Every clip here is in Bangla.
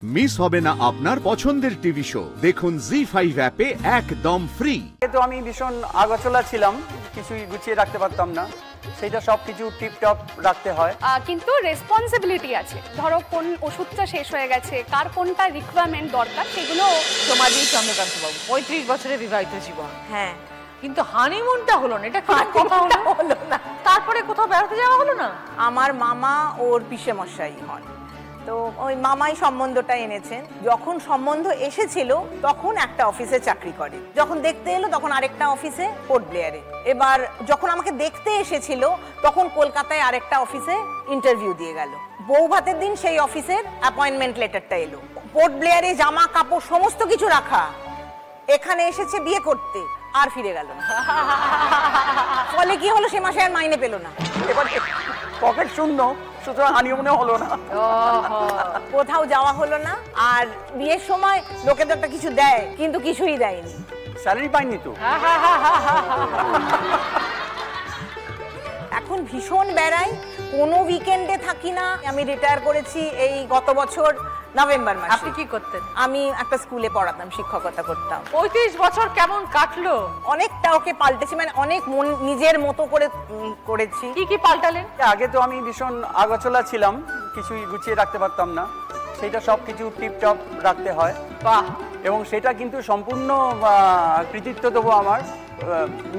মিস হবে না আপনার পছন্দের টিভি শো, দেখুন জি5 অ্যাপে একদম ফ্রি। তো আমি ভীষণ আগোছলা ছিলাম, কিছুই গুছিয়ে রাখতে পারতাম না, সেটা সবকিছু টিপটপ রাখতে হয়। কিন্তু রেসপন্সিবিলিটি আছে, ধরো কোন ওষুধটা শেষ হয়ে গেছে, কার কোনটা রিকোয়ারমেন্ট দরকার, সেগুলো সমাজী চন্দ্রকান্ত বাবু 35 বছরের বিবাহিত জীবন। হ্যাঁ, কিন্তু হানিমুনটা হলো না, এটা কি কথা হলো না? তারপরে কোথাও বেড়াতে যাওয়া হলো না? আমার মামা ওর পিসেমশাই হন, তো ওই মামাই সম্বন্ধটা এনেছেন। যখন সম্বন্ধ এসেছিল তখন একটা অফিসে চাকরি করে, যখন দেখতে এলো তখন আরেকটা অফিসে পোর্ট ব্লেয়ারে। এবার যখন আমাকে দেখতে এসেছিল তখন কলকাতায় আরেকটা অফিসে ইন্টারভিউ দিয়ে গেল। বউ ভাতের দিন সেই অফিসের অ্যাপয়েন্টমেন্ট লেটারটা এলো। পোর্ট ব্লেয়ারে জামা কাপড় সমস্ত কিছু রাখা, এখানে এসেছে বিয়ে করতে, আর ফিরে গেল না। ফলে কি হলো, সে মাসে আর মাইনে পেল না। এবার পকেট শূন্য, সুতরাং হানিমুনে হলো না, কোথাও যাওয়া হলো না। আর বিয়ের সময় লোকে তো একটা কিছু দেয়, কিন্তু কিছুই দেয়নি। স্যালারি পাইনি তো। এখন ভীষণ বেড়াই, কোনো উইকেন্ডে থাকি না। আমি রিটায়ার করেছি এই গত বছর নভেম্বর মাসে। আপনি কি করতেন? আমি একটা স্কুলে পড়াতাম, শিক্ষকতা করতাম। 35 বছর কেমন কাটলো? অনেকটা ওকে পাল্টেছি, মানে অনেক নিজের মতো করে করেছি। কি কি পাল্টালেন? আগে তো আমি ভীষণ আগোছলা ছিলাম, কিছুই গুছিয়ে রাখতে পারতাম না, সেটা সবকিছু টিপটপ রাখতে হয়। বাহ! এবং সেটা কিন্তু সম্পূর্ণ কৃতিত্ব দেবো আমার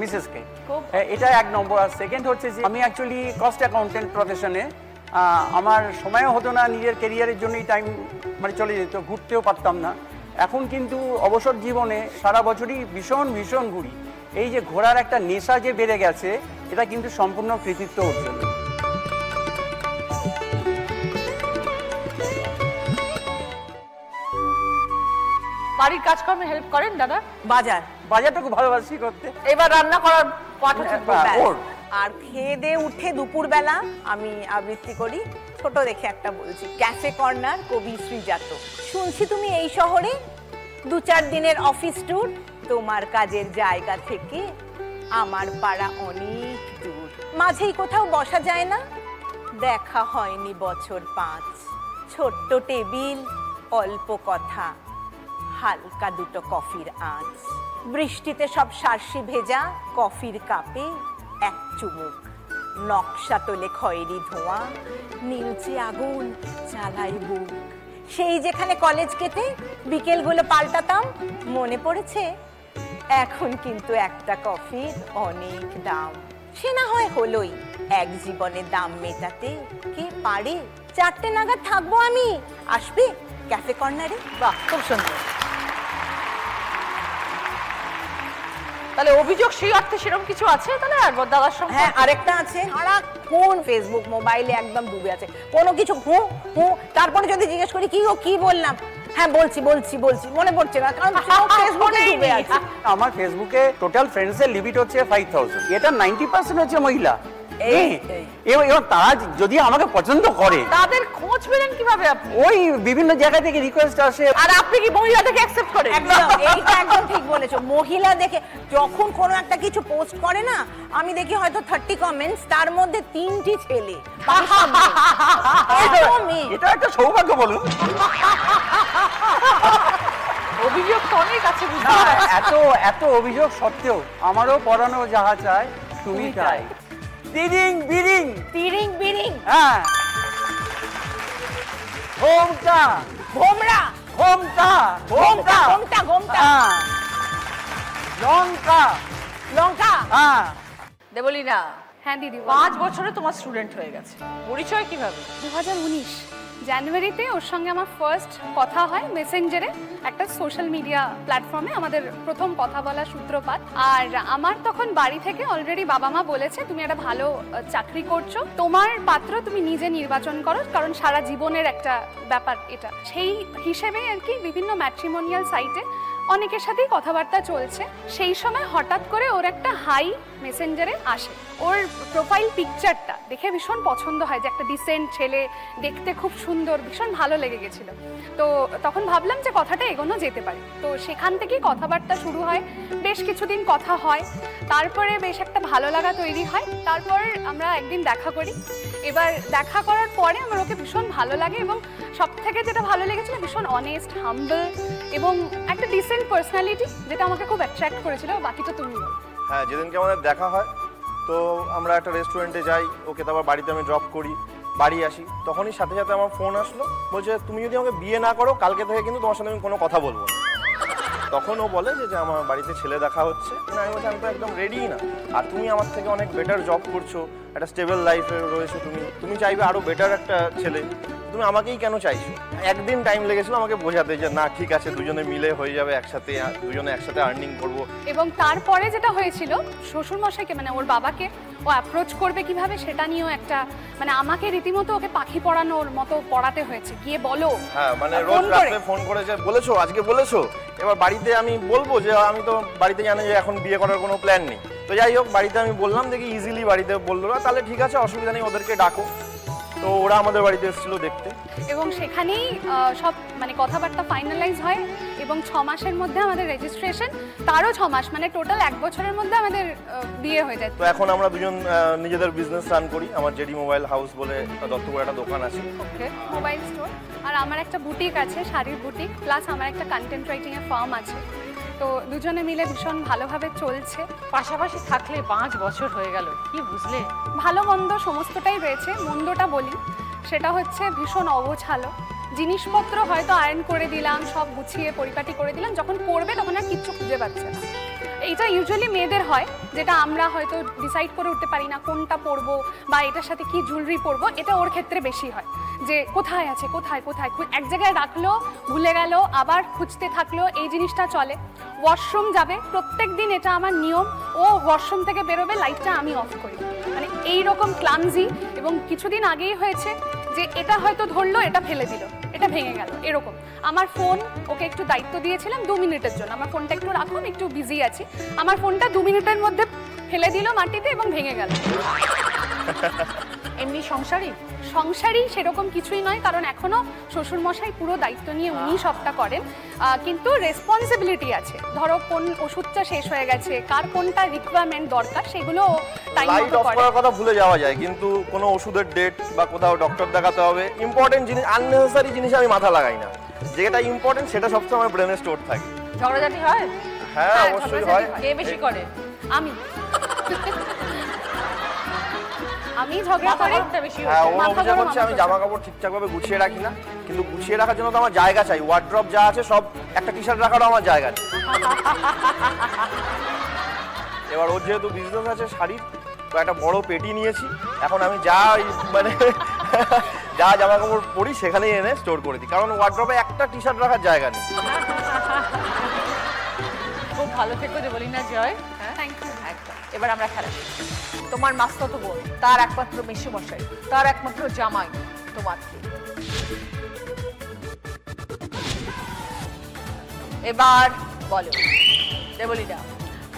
মিসেসকে, এটা এক নম্বর। আর সেকেন্ড হচ্ছে যে আমি অ্যাকচুয়ালি কস্ট অ্যাকাউন্টেন্ট প্রফেশনে, আমার সময়ও হতো না, নিজের কেরিয়ারের জন্যই টাইম মানে চলে যেত, ঘুরতেও পারতাম না। এখন কিন্তু অবসর জীবনে সারা বছরই ভীষণ ভীষণ ঘুরি। এই যে ঘোরার একটা নেশা যে বেড়ে গেছে, এটা কিন্তু সম্পূর্ণ কৃতিত্ব ওর জন্য। বাড়ির কাজকর্মে হেল্প করেন দাদা? বাজারটা খুব ভালোবাসি করতে। এবার রান্না করার পাঠক ওর। আর খেয়ে দিয়ে উঠে দুপুরবেলা আমি আবৃত্তি করি, ছোট দেখে একটা বলছি, ক্যাফে কর্নার, কবি শ্রীজাত। শুনছি তুমি এই শহরে 2-4 দিনের অফিস ট্যুর, তোমার কাজের জায়গা থেকে আমার পাড়া অনেক দূর, মাঝেই কোথাও বসা যায় না, দেখা হয়নি বছর 5, ছোট্ট টেবিল, অল্প কথা, হালকা দুটো কফির আঁচ, বৃষ্টিতে সব সার্সি ভেজা, কফির কাপে এক চুমুক, নকশা তোলে খয়েরি ধোঁয়া, নীলচে আগুন জ্বালাই বুক। সেই যেখানে কলেজ কেটে বিকেলগুলো পাল্টাতাম, মনে পড়েছে? এখন কিন্তু একটা কফির অনেক দাম। সে না হয় হলোই, এক জীবনে দাম মেটাতে কে পারে? 4টে নাগাদ থাকবো আমি, আসবে ক্যাফে কর্নারে। বাহ, খুব সুন্দর। তাহলে অভিযোগ সেই অর্থে সেরকম কিছু আছে তাহলে? আর দাদার সঙ্গে হ্যাঁ, আরেকটা আছে, সারাক্ষণ ফেসবুক মোবাইলে একদম ডুবে আছে, কোনো কিছু তারপরে যদি জিজ্ঞেস করি কি গো কি বললাম, হ্যাঁ বলছি বলছি বলছি, মনে পড়ছে না, কারণ ফেসবুকে ডুবে আছে। আমার ফেসবুকে টোটাল ফ্রেন্ডস এর লিমিট হচ্ছে 5000, এটা 90% হচ্ছে মহিলা। এবার তারা যদি আমাকে পছন্দ করে, তাদের খোঁজ পেলেন কিভাবে আপনি? ওই বিভিন্ন জায়গা থেকে রিকোয়েস্ট আসে। আর আপনি কি মহিলাদেরকে অ্যাকসেপ্ট করেন? একদম, এইটা একদম ঠিক বলেছো। মহিলা দেখে যখন কোনো একটা কিছু পোস্ট করে না, আমি দেখি হয়তো 30 কমেন্টস, তার মধ্যে 3টি ছেলে। এটা একটা সৌভাগ্য বলুন। অভিযোগ তো অনেক আছে, এত এত অভিযোগ সত্ত্বেও আমারও পড়ানো যাহা চায় তুমি তাই। তিরিং বিরিং তিরিং বিরিং, হ্যাঁ, ঘোমটা ঘোমরা, ঘোমটা ঘোমটা ঘোমটা ঘোমটা, হ্যাঁ, লঙ্কা লঙ্কা। হ্যাঁ। দেবলীনা, হ্যাঁ দিদি, 5 বছরে তোমার স্টুডেন্ট হয়ে গেছে, পরিচয় কিভাবে? 2019 জানুয়ারিতে ওর সঙ্গে আমার ফার্স্ট কথা হয় মেসেঞ্জারে, একটা সোশ্যাল মিডিয়া প্ল্যাটফর্মে আমাদের প্রথম কথা বলার সূত্রপাত। আর আমার তখন বাড়ি থেকে অলরেডি বাবা মা বলেছে তুমি একটা ভালো চাকরি করছো, তোমার পাত্র তুমি নিজে নির্বাচন করো, কারণ সারা জীবনের একটা ব্যাপার এটা। সেই হিসেবে আর কি বিভিন্ন ম্যাট্রিমোনিয়াল সাইটে অনেকের সাথেই কথাবার্তা চলছে। সেই সময় হঠাৎ করে ওর একটা হাই মেসেঞ্জারে আসে, ওর প্রোফাইল পিকচারটা দেখে ভীষণ পছন্দ হয়, যে একটা ডিসেন্ট ছেলে, দেখতে খুব সুন্দর, ভীষণ ভালো লেগে গেছিল। তো তখন ভাবলাম যে কথাটা এগোনো যেতে পারে, তো সেখান থেকেই কথাবার্তা শুরু হয়, বেশ কিছুদিন কথা হয়, তারপরে বেশ একটা ভালো লাগা তৈরি হয়। তারপর আমরা একদিন দেখা করি এবার দেখা করার পরে আমার ওকে ভীষণ ভালো লাগে এবং সব থেকে যেটা ভালো লেগেছিল ভীষণ অনেস্ট, হাম্বল এবং একটা ডিসেন্ট পার্সোনালিটি, যেটা আমাকে খুব অ্যাট্রাক্ট করেছিল। বাকি তো তুমি বলো। হ্যাঁ, যেদিনকে আমাদের দেখা হয় তো আমরা একটা রেস্টুরেন্টে যাই, ওকে তারপর বাড়িতে আমি ড্রপ করি, বাড়ি আসি, তখনই সাথে সাথে আমার ফোন আসলো, বলছে তুমি যদি আমাকে বিয়ে না করো কালকে থেকে কিন্তু তোমার সাথে আমি কোনো কথা বলবো না। তখন ও বলে যে আমার বাড়িতে ছেলে দেখা হচ্ছে না। আমি বলছি আমি তো একদম রেডি না, আর তুমি আমার থেকে অনেক বেটার জব করছো, একটা স্টেবল লাইফে রয়েছো, তুমি চাইবে আরো বেটার একটা ছেলে, তুমি আমাকেই কেন চাইছো? একদিন টাইম লেগেছিল আমাকে বোঝাতে যে না ঠিক আছে, দুজনে মিলে হয়ে যাবে, একসাথে দুজনে একসাথে আর্নিং করবো। এবং তারপরে যেটা হয়েছিল, শ্বশুরমশাইকে মানে ওর বাবাকে ও অ্যাপ্রোচ করবে কিভাবে সেটা নিয়েও একটা মানে আমাকে রীতিমতো ওকে পাখি পড়ানোর মতো পড়াতে হয়েছে, গিয়ে বলো। হ্যাঁ, মানে রোজ রাতে ফোন করে যে বলেছো, আজকে বলেছো। এবার বাড়িতে আমি বলবো যে আমি তো বাড়িতে জানি যে এখন বিয়ে করার কোনো প্ল্যান নেই, তো যাই হোক বাড়িতে আমি বললাম দেখি ইজিলি বাড়িতে বললো না, তাহলে ঠিক আছে অসুবিধা নেই, ওদেরকে ডাকো। তো ওরা আমাদের বাড়িতে এসেছিল দেখতে, এবং সেখানেই সব মানে কথাবার্তা ফাইনালাইজ হয় এবং 6 মাসের মধ্যে আমাদের রেজিস্ট্রেশন, তারও 6 মাস মানে টোটাল 1 বছরের মধ্যে আমাদের বিয়ে হয়ে যায়। তো এখন আমরা দুজন নিজেদের বিজনেস রান করি। আমার জেডি মোবাইল হাউস বলে দত্তপুরে একটা দোকান আছে, ওকে, মোবাইল স্টোর, আর আমার একটা বুটিক আছে, শাড়ির বুটিক, প্লাস আমার একটা কন্টেন্ট রাইটিং এর ফার্ম আছে। তো দুজনে মিলে ভীষণ ভালোভাবে চলছে। পাশাপাশি থাকলে 5 বছর হয়ে গেল, কি বুঝলে? ভালো মন্দ সমস্তটাই রয়েছে। মন্দটা বলি, সেটা হচ্ছে ভীষণ অগোছালো জিনিসপত্র, হয়তো আয়রন করে দিলাম, সব গুছিয়ে পরিপাটি করে দিলাম, যখন পরবে তখন আর কিচ্ছু খুঁজে পাচ্ছে না। এইটা ইউজুয়ালি মেয়েদের হয়, যেটা আমরা হয়তো ডিসাইড করে উঠতে পারি না কোনটা পরবো বা এটার সাথে কি জুয়েলারি পরবো। এটা ওর ক্ষেত্রে বেশি হয় যে কোথায় আছে, কোথায় কোথায়, এক জায়গায় রাখলো, ভুলে গেল, আবার খুঁজতে থাকলো, এই জিনিসটা চলে। ওয়াশরুম যাবে প্রত্যেক দিন, এটা আমার নিয়ম, ও ওয়াশরুম থেকে বেরোবে, লাইটটা আমি অফ করি, মানে এইরকম ক্লামজি। এবং কিছুদিন আগেই হয়েছে যে এটা হয়তো ধরলো, এটা ফেলে দিল, এটা ভেঙে গেল, এরকম। আমার ফোন ওকে একটু দায়িত্ব দিয়েছিলাম 2 মিনিটের জন্য, আমার ফোনটা একটু রাখুন, একটু বিজি আছি, আমার ফোনটা 2 মিনিটের মধ্যে ফেলে দিল মাটিতে এবং ভেঙে গেল। এমনি সংসারই সেরকম কিছুই নয়, কারণ এখনো শ্বশুরমশাই পুরো দায়িত্ব নিয়ে উনি সবটা করেন, কিন্তু রেসপন্সিবিলিটি আছে। ধরো কোন ওষুধটা শেষ হয়ে গেছে, কার কোনটা রিকোয়ারমেন্ট দরকার, সেগুলো টাইম লাইট মতো অফ করে। করার কথা ভুলে যাওয়া যায়, কিন্তু কোনো ওষুধের ডেট বা কোথাও ডক্টর দেখাতে হবে, ইম্পর্টেন্ট জিনিস, আননেসেসারি জিনিস আমি মাথা লাগাই না, যেটা ইম্পর্টেন্ট সেটা সবসময় আমার ব্রেনে স্টোর থাকে। ঝগড়াঝাটি হয়? হ্যাঁ, অবশ্যই হয়। কে বেশি করে? আমি ঝগড়া করি। হ্যাঁ, ও অভিযোগ হচ্ছে আমি জামা কাপড় ঠিকঠাক ভাবে গুছিয়ে রাখি না, কিন্তু গুছিয়ে রাখার জন্য তো আমার জায়গা চাই, ওয়ার্ড্রপ যা আছে সব, একটা টি শার্ট রাখারও আমার জায়গা নেই। এবার ওর যেহেতু বিজনেস আছে শাড়ির, তো একটা বড় পেটি নিয়েছি, এখন আমি যা মানে যা জামা কাপড় পরি সেখানেই এনে স্টোর করে দিই, কারণ ওয়ার্ড্রপে একটা টি শার্ট রাখার জায়গা নেই। খুব ভালো থেকো যে বলি না জয়। Thank you. একদম। এবার আমরা খেলা শুরু করি। তোমার মাস্তুতো বোন, তার একমাত্র মেসোমশাই, তার একমাত্র জামাই তোমার কে? এবার বলো দেবলীনা।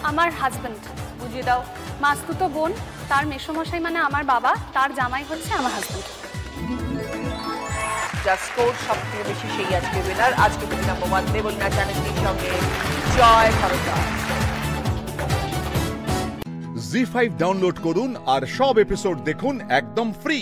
আমার হাজবেন্ড। বুঝিয়ে দাও। মাস্তুতো বোন, তার মেসোমশাই মানে আমার বাবা, তার জামাই হচ্ছে আমার হাজবেন্ড। জাস্ট স্কোর সবথেকে বেশি সেই আজকে উইনার। আজকে তুমি নাম্বার 1 দেবলীনা চ্যানেলটির সঙ্গে জয় সরকার। জি5 ডাউনলোড করুন আর সব এপিসোড দেখুন একদম ফ্রি।